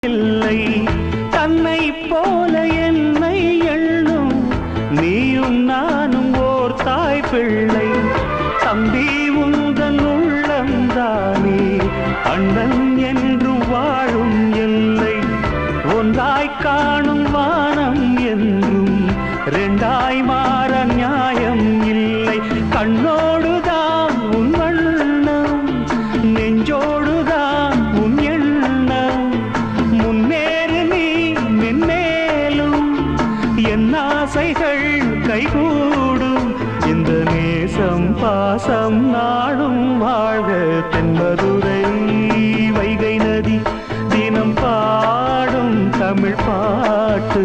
இல்லை தன்னை போல என்னை எண்ணும் நீயும் நானும் ஓர் தாய் பிள்ளை தம்பி உந்தன் உள்ளந்தானே அண்ணன் என்றும் வாழும் எல்லை ஒன்றாய் காணும் வானம் என்றும் ரெண்டாய் மாற நியாயம் இல்லை கண்ணோடுதான் உன் வண்ணம் நெஞ்சோடுதான் உன் எண்ணம் முன்னேறு நீ மென்மேலும் என் ஆசைகள் கைகூடும் இந்த நேசம் பாசம் நாடும் வாழ்க தென்மதுரை வைகை நதி தினம் பாடும் தமிழ் பாட்டு